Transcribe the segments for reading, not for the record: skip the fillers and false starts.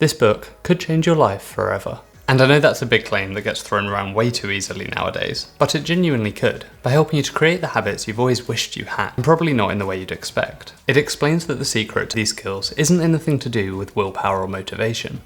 This book could change your life forever. And I know that's a big claim that gets thrown around way too easily nowadays, but it genuinely could, by helping you to create the habits you've always wished you had, and probably not in the way you'd expect. It explains that the secret to these skills isn't anything to do with willpower or motivation.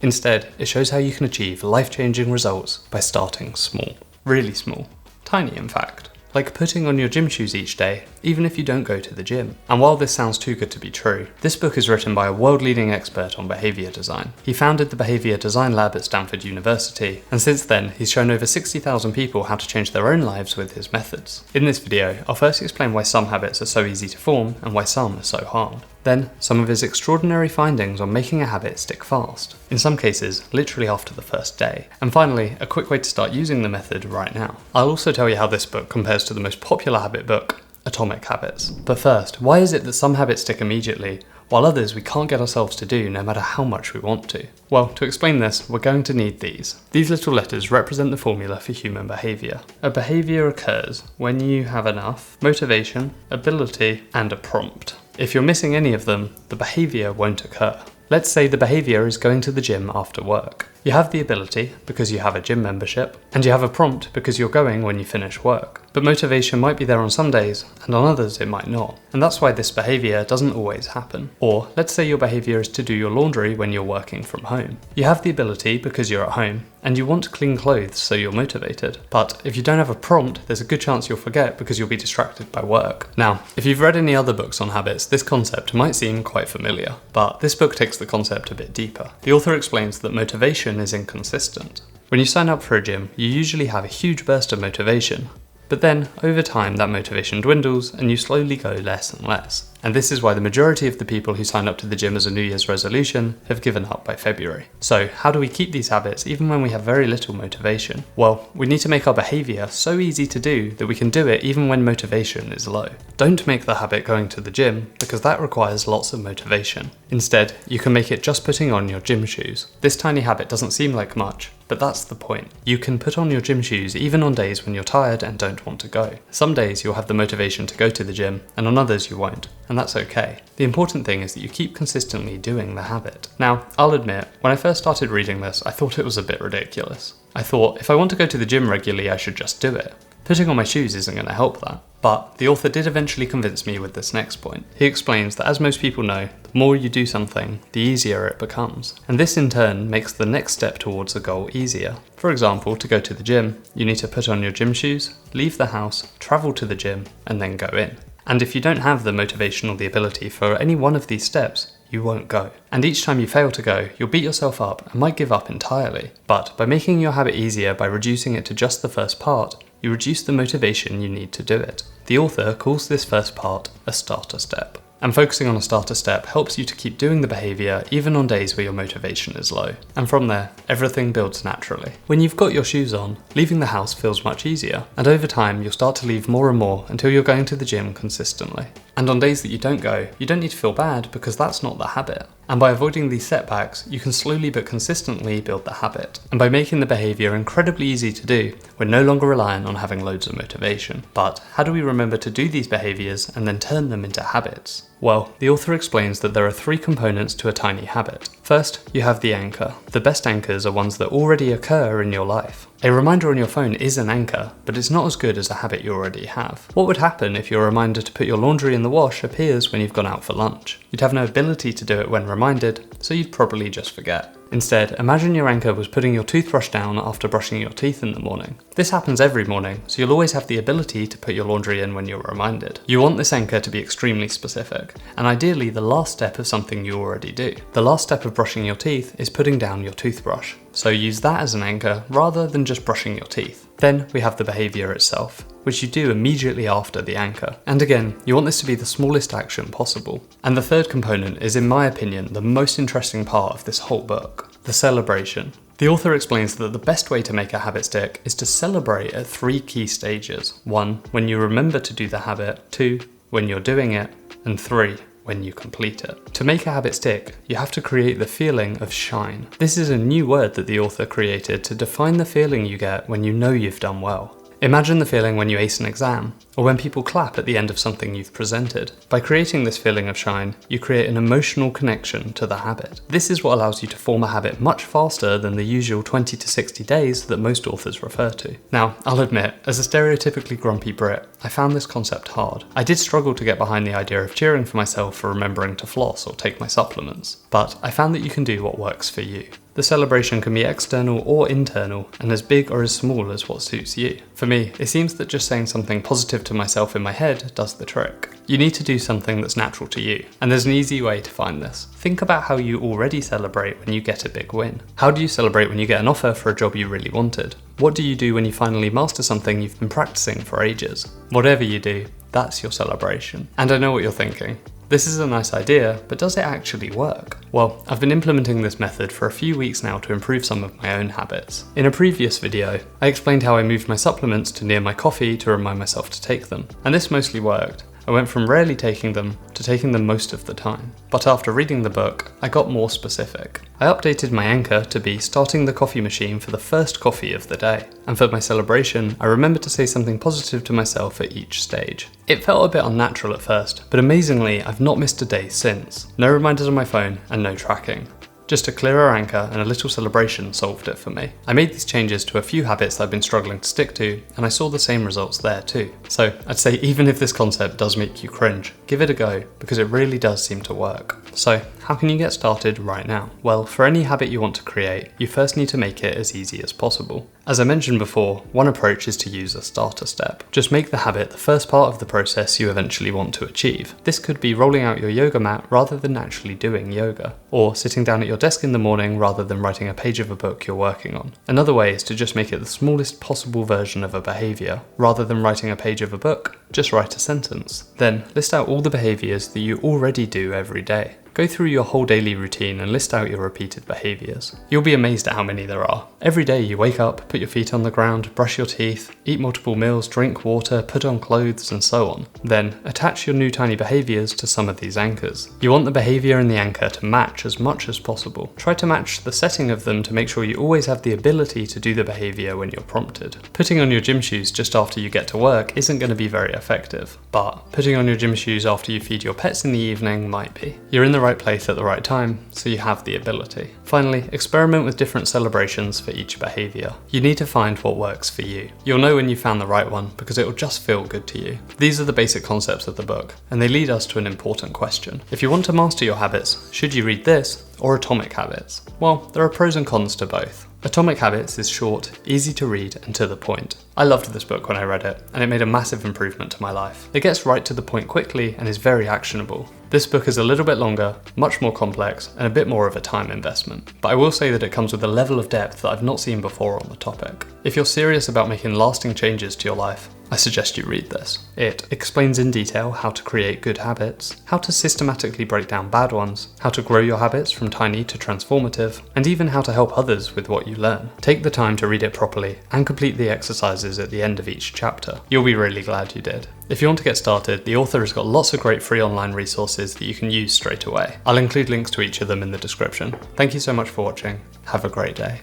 Instead, it shows how you can achieve life-changing results by starting small. Really small. Tiny, in fact. Like putting on your gym shoes each day, even if you don't go to the gym. And while this sounds too good to be true, this book is written by a world-leading expert on behaviour design. He founded the Behaviour Design Lab at Stanford University, and since then he's shown over 60,000 people how to change their own lives with his methods. In this video, I'll first explain why some habits are so easy to form and why some are so hard. Then, some of his extraordinary findings on making a habit stick fast, in some cases literally after the first day. And finally, a quick way to start using the method right now. I'll also tell you how this book compares to the most popular habit book, Atomic Habits. But first, why is it that some habits stick immediately, while others we can't get ourselves to do no matter how much we want to? Well, to explain this, we're going to need these. These little letters represent the formula for human behaviour. A behaviour occurs when you have enough motivation, ability, and a prompt. If you're missing any of them, the behaviour won't occur. Let's say the behaviour is going to the gym after work. You have the ability because you have a gym membership, and you have a prompt because you're going when you finish work. But motivation might be there on some days, and on others it might not. And that's why this behaviour doesn't always happen. Or, let's say your behaviour is to do your laundry when you're working from home. You have the ability because you're at home, and you want clean clothes so you're motivated. But if you don't have a prompt, there's a good chance you'll forget because you'll be distracted by work. Now, if you've read any other books on habits, this concept might seem quite familiar. But this book takes the concept a bit deeper. The author explains that motivation is inconsistent. When you sign up for a gym, you usually have a huge burst of motivation. But then, over time, that motivation dwindles and you slowly go less and less. And this is why the majority of the people who sign up to the gym as a New Year's resolution have given up by February. So, how do we keep these habits even when we have very little motivation? Well, we need to make our behaviour so easy to do that we can do it even when motivation is low. Don't make the habit going to the gym, because that requires lots of motivation. Instead, you can make it just putting on your gym shoes. This tiny habit doesn't seem like much, but that's the point. You can put on your gym shoes even on days when you're tired and don't want to go. Some days you'll have the motivation to go to the gym, and on others you won't, and that's okay. The important thing is that you keep consistently doing the habit. Now, I'll admit, when I first started reading this, I thought it was a bit ridiculous. I thought, if I want to go to the gym regularly, I should just do it. Putting on my shoes isn't going to help that. But the author did eventually convince me with this next point. He explains that as most people know, the more you do something, the easier it becomes. And this in turn makes the next step towards the goal easier. For example, to go to the gym, you need to put on your gym shoes, leave the house, travel to the gym, and then go in. And if you don't have the motivation or the ability for any one of these steps, you won't go. And each time you fail to go, you'll beat yourself up and might give up entirely. But by making your habit easier by reducing it to just the first part, you reduce the motivation you need to do it. The author calls this first part a starter step. And focusing on a starter step helps you to keep doing the behaviour even on days where your motivation is low. And from there, everything builds naturally. When you've got your shoes on, leaving the house feels much easier. And over time, you'll start to leave more and more until you're going to the gym consistently. And on days that you don't go, you don't need to feel bad because that's not the habit. And by avoiding these setbacks, you can slowly but consistently build the habit. And by making the behaviour incredibly easy to do, we're no longer reliant on having loads of motivation. But how do we remember to do these behaviours and then turn them into habits? Well, the author explains that there are 3 components to a tiny habit. First, you have the anchor. The best anchors are ones that already occur in your life. A reminder on your phone is an anchor, but it's not as good as a habit you already have. What would happen if your reminder to put your laundry in the wash appears when you've gone out for lunch? You'd have no ability to do it when reminded, so you'd probably just forget. Instead, imagine your anchor was putting your toothbrush down after brushing your teeth in the morning. This happens every morning, so you'll always have the ability to put your laundry in when you're reminded. You want this anchor to be extremely specific, and ideally the last step of something you already do. The last step of brushing your teeth is putting down your toothbrush, so use that as an anchor rather than just brushing your teeth. Then we have the behaviour itself, which you do immediately after the anchor. And again, you want this to be the smallest action possible. And the third component is, in my opinion, the most interesting part of this whole book, the celebration. The author explains that the best way to make a habit stick is to celebrate at 3 key stages. 1, when you remember to do the habit. 2, when you're doing it. And 3, when you complete it. To make a habit stick, you have to create the feeling of shine. This is a new word that the author created to define the feeling you get when you know you've done well. Imagine the feeling when you ace an exam, or when people clap at the end of something you've presented. By creating this feeling of shine, you create an emotional connection to the habit. This is what allows you to form a habit much faster than the usual 20 to 60 days that most authors refer to. Now, I'll admit, as a stereotypically grumpy Brit, I found this concept hard. I did struggle to get behind the idea of cheering for myself for remembering to floss or take my supplements, but I found that you can do what works for you. The celebration can be external or internal, and as big or as small as what suits you. For me, it seems that just saying something positive to myself in my head does the trick. You need to do something that's natural to you, and there's an easy way to find this. Think about how you already celebrate when you get a big win. How do you celebrate when you get an offer for a job you really wanted? What do you do when you finally master something you've been practicing for ages? Whatever you do, that's your celebration. And I know what you're thinking. This is a nice idea, but does it actually work? Well, I've been implementing this method for a few weeks now to improve some of my own habits. In a previous video, I explained how I moved my supplements to near my coffee to remind myself to take them, and this mostly worked. I went from rarely taking them to taking them most of the time. But after reading the book, I got more specific. I updated my anchor to be starting the coffee machine for the first coffee of the day. And for my celebration, I remembered to say something positive to myself at each stage. It felt a bit unnatural at first, but amazingly, I've not missed a day since. No reminders on my phone and no tracking. Just a clearer anchor and a little celebration solved it for me. I made these changes to a few habits I've been struggling to stick to, and I saw the same results there too. So I'd say even if this concept does make you cringe, give it a go, because it really does seem to work. So how can you get started right now? Well, for any habit you want to create, you first need to make it as easy as possible. As I mentioned before, one approach is to use a starter step. Just make the habit the first part of the process you eventually want to achieve. This could be rolling out your yoga mat rather than actually doing yoga, or sitting down at your desk in the morning rather than writing a page of a book you're working on. Another way is to just make it the smallest possible version of a behaviour. Rather than writing a page of a book, just write a sentence. Then list out all the behaviours that you already do every day. Go through your whole daily routine and list out your repeated behaviours. You'll be amazed at how many there are. Every day you wake up, put your feet on the ground, brush your teeth, eat multiple meals, drink water, put on clothes, and so on. Then attach your new tiny behaviours to some of these anchors. You want the behaviour and the anchor to match as much as possible. Try to match the setting of them to make sure you always have the ability to do the behaviour when you're prompted. Putting on your gym shoes just after you get to work isn't going to be very effective, but putting on your gym shoes after you feed your pets in the evening might be. You're in the right place at the right time, so you have the ability. Finally, experiment with different celebrations for each behaviour. You need to find what works for you. You'll know when you found the right one because it will just feel good to you. These are the basic concepts of the book, and they lead us to an important question. If you want to master your habits, should you read this or Atomic Habits? Well, there are pros and cons to both. Atomic Habits is short, easy to read, and to the point. I loved this book when I read it, and it made a massive improvement to my life. It gets right to the point quickly and is very actionable. This book is a little bit longer, much more complex, and a bit more of a time investment. But I will say that it comes with a level of depth that I've not seen before on the topic. If you're serious about making lasting changes to your life, I suggest you read this. It explains in detail how to create good habits, how to systematically break down bad ones, how to grow your habits from tiny to transformative, and even how to help others with what you learn. Take the time to read it properly and complete the exercises at the end of each chapter. You'll be really glad you did. If you want to get started, the author has got lots of great free online resources that you can use straight away. I'll include links to each of them in the description. Thank you so much for watching. Have a great day.